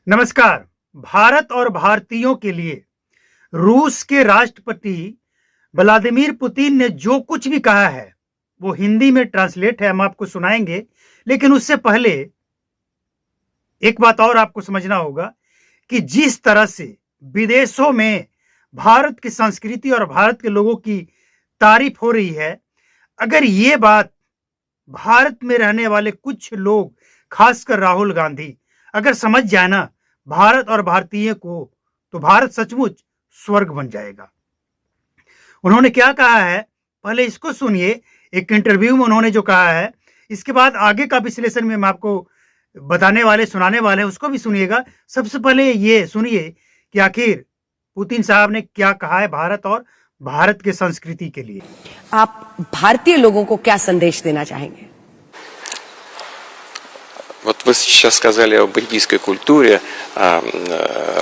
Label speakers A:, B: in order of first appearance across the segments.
A: नमस्कार। भारत और भारतीयों के लिए रूस के राष्ट्रपति व्लादिमीर पुतिन ने जो कुछ भी कहा है वो हिंदी में ट्रांसलेट है, हम आपको सुनाएंगे। लेकिन उससे पहले एक बात और आपको समझना होगा कि जिस तरह से विदेशों में भारत की संस्कृति और भारत के लोगों की तारीफ हो रही है, अगर ये बात भारत में रहने वाले कुछ लोग, खासकर राहुल गांधी, अगर समझ जाए ना भारत और भारतीय को, तो भारत सचमुच स्वर्ग बन जाएगा। उन्होंने क्या कहा है, पहले इसको सुनिए। एक इंटरव्यू में उन्होंने जो कहा है, इसके बाद आगे का विश्लेषण में हम आपको बताने वाले, सुनाने वाले हैं, उसको भी सुनिएगा। सबसे पहले ये सुनिए कि आखिर पुतिन साहब ने क्या कहा है भारत और भारत के संस्कृति के लिए।
B: आप भारतीय लोगों को क्या संदेश देना चाहेंगे?
C: Вот вы сейчас сказали об индийской культуре, о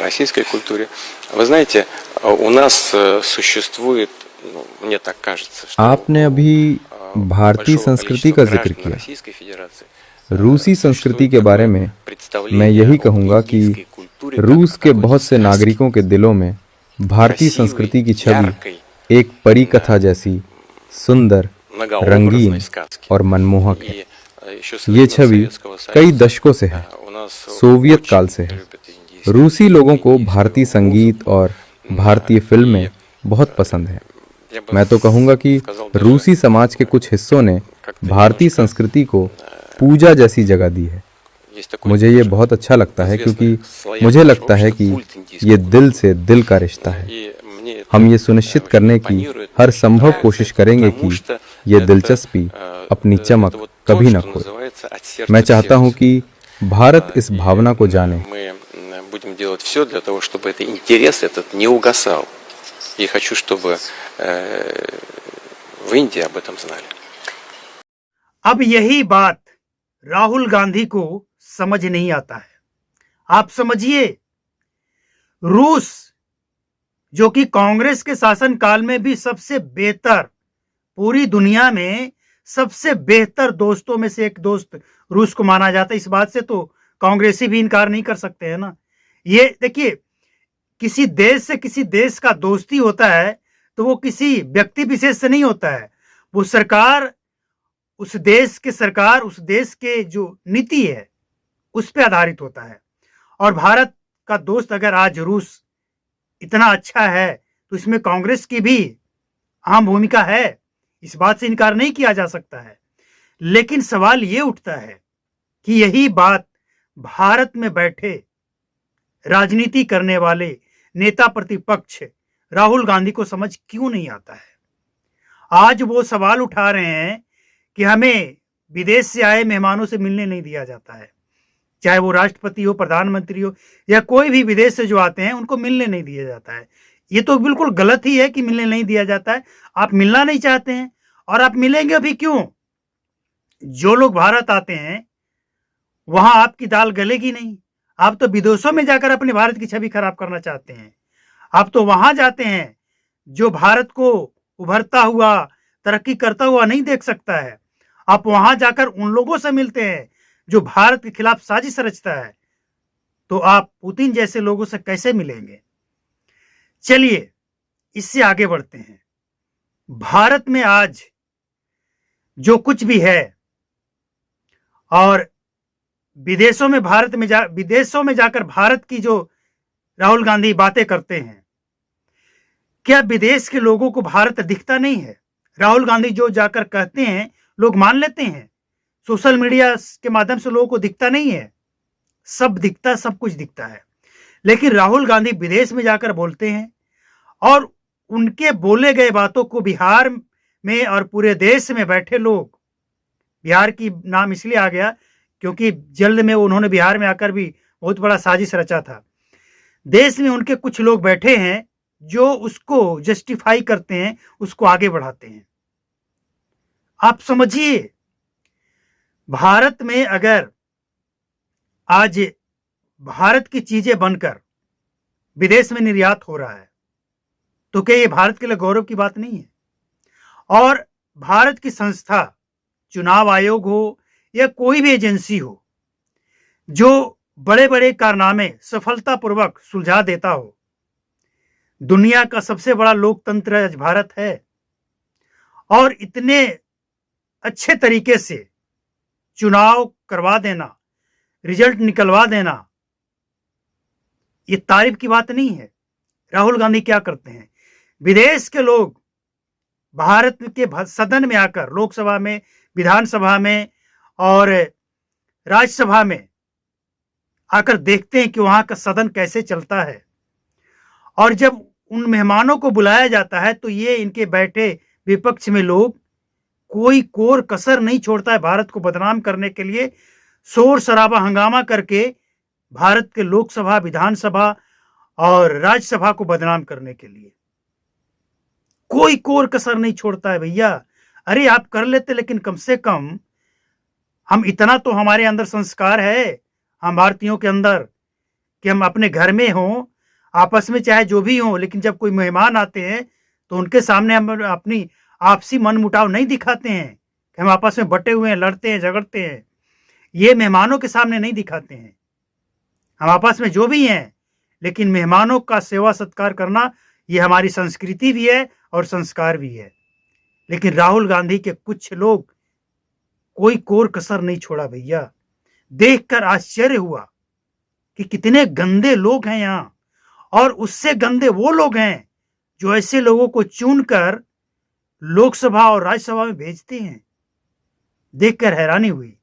C: российской культуре. Вы знаете, у нас существует, мне так кажется, что
D: आपने अभी भारतीय संस्कृति का जिक्र किया। रूसी संस्कृति के बारे में मैं यही कहूँगा कि रूस के बहुत से नागरिकों के दिलों में भारतीय संस्कृति की छवि एक परी कथा जैसी सुंदर, रंगीन और मनमोहक है। ये छवि कई दशकों से है, सोवियत काल से है। रूसी लोगों को भारतीय संगीत और भारतीय फिल्में बहुत पसंद है। मैं तो कहूँगा कि रूसी समाज के कुछ हिस्सों ने भारतीय संस्कृति को पूजा जैसी जगह दी है। मुझे ये बहुत अच्छा लगता है, क्योंकि मुझे लगता है कि ये दिल से दिल का रिश्ता है। हम ये सुनिश्चित करने की हर संभव कोशिश करेंगे कि ये दिलचस्पी अपनी चमक कभी न खोए। मैं चाहता हूँ कि भारत इस भावना को जाने।
C: будем делать все для того, чтобы этот интерес этот не угасал. И хочу, чтобы в Индии об этом знали.
A: अब यही बात राहुल गांधी को समझ नहीं आता है। आप समझिए, रूस जो कि कांग्रेस के शासनकाल में भी सबसे बेहतर, पूरी दुनिया में सबसे बेहतर दोस्तों में से एक दोस्त रूस को माना जाता है। इस बात से तो कांग्रेसी भी इनकार नहीं कर सकते हैं ना। ये देखिए, किसी देश से किसी देश का दोस्ती होता है तो वो किसी व्यक्ति विशेष से नहीं होता है, वो सरकार, उस देश के सरकार, उस देश के जो नीति है उस पर आधारित होता है। और भारत का दोस्त अगर आज रूस इतना अच्छा है तो इसमें कांग्रेस की भी अहम भूमिका है, इस बात से इनकार नहीं किया जा सकता है। लेकिन सवाल ये उठता है कि यही बात भारत में बैठे राजनीति करने वाले नेता प्रतिपक्ष राहुल गांधी को समझ क्यों नहीं आता है। आज वो सवाल उठा रहे हैं कि हमें विदेश से आए मेहमानों से मिलने नहीं दिया जाता है, चाहे वो राष्ट्रपति हो, प्रधानमंत्री हो, या कोई भी विदेश से जो आते हैं उनको मिलने नहीं दिया जाता है। ये तो बिल्कुल गलत ही है कि मिलने नहीं दिया जाता है। आप मिलना नहीं चाहते हैं और आप मिलेंगे भी क्यों? जो लोग भारत आते हैं वहां आपकी दाल गलेगी नहीं। आप तो विदेशों में जाकर अपने भारत की छवि खराब करना चाहते हैं। आप तो वहां जाते हैं जो भारत को उभरता हुआ, तरक्की करता हुआ नहीं देख सकता है। आप वहां जाकर उन लोगों से मिलते हैं जो भारत के खिलाफ साजिश रचता है। तो आप पुतिन जैसे लोगों से कैसे मिलेंगे? चलिए इससे आगे बढ़ते हैं। भारत में आज जो कुछ भी है और विदेशों में जाकर भारत की जो राहुल गांधी बातें करते हैं, क्या विदेश के लोगों को भारत दिखता नहीं है? राहुल गांधी जो जाकर कहते हैं लोग मान लेते हैं। सोशल मीडिया के माध्यम से लोगों को दिखता नहीं है? सब दिखता, सब कुछ दिखता है। लेकिन राहुल गांधी विदेश में जाकर बोलते हैं और उनके बोले गए बातों को बिहार में और पूरे देश में बैठे लोग, बिहार की नाम इसलिए आ गया क्योंकि जल्द में उन्होंने बिहार में आकर भी बहुत बड़ा साजिश रचा था। देश में उनके कुछ लोग बैठे हैं जो उसको जस्टिफाई करते हैं, उसको आगे बढ़ाते हैं। आप समझिए, भारत में अगर आज भारत की चीजें बनकर विदेश में निर्यात हो रहा है तो क्या ये भारत के लिए गौरव की बात नहीं है? और भारत की संस्था, चुनाव आयोग हो या कोई भी एजेंसी हो, जो बड़े बड़े कारनामे सफलतापूर्वक सुलझा देता हो। दुनिया का सबसे बड़ा लोकतंत्र आज भारत है और इतने अच्छे तरीके से चुनाव करवा देना, रिजल्ट निकलवा देना, ये तारीफ की बात नहीं है। राहुल गांधी क्या करते हैं? विदेश के लोग भारत के सदन में आकर, लोकसभा में, विधानसभा में और राज्यसभा में आकर देखते हैं कि वहां का सदन कैसे चलता है। और जब उन मेहमानों को बुलाया जाता है तो ये इनके बैठे विपक्ष में लोग कोई कोर कसर नहीं छोड़ता है भारत को बदनाम करने के लिए, शोर शराबा हंगामा करके भारत के लोकसभा, विधानसभा और राज्यसभा को बदनाम करने के लिए कोई कोर कसर नहीं छोड़ता है भैया। अरे आप कर लेते, लेकिन कम से कम हम इतना तो हमारे अंदर संस्कार है, हम भारतीयों के अंदर, कि हम अपने घर में हों, आपस में चाहे जो भी हो, लेकिन जब कोई मेहमान आते हैं तो उनके सामने हम अपनी आपसी मनमुटाव नहीं दिखाते हैं कि हम आपस में बटे हुए हैं, लड़ते हैं, झगड़ते हैं। ये मेहमानों के सामने नहीं दिखाते हैं। हम आपस में जो भी हैं, लेकिन मेहमानों का सेवा सत्कार करना ये हमारी संस्कृति भी है और संस्कार भी है। लेकिन राहुल गांधी के कुछ लोग कोई कोर कसर नहीं छोड़ा भैया। देखकर आश्चर्य हुआ कि कितने गंदे लोग हैं यहाँ, और उससे गंदे वो लोग हैं जो ऐसे लोगों को चुनकर लोकसभा और राज्यसभा में भेजते हैं। देखकर हैरानी हुई।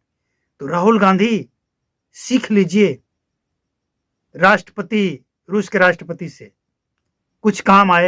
A: तो राहुल गांधी सीख लीजिए राष्ट्रपति, रूस के राष्ट्रपति से, कुछ काम आए।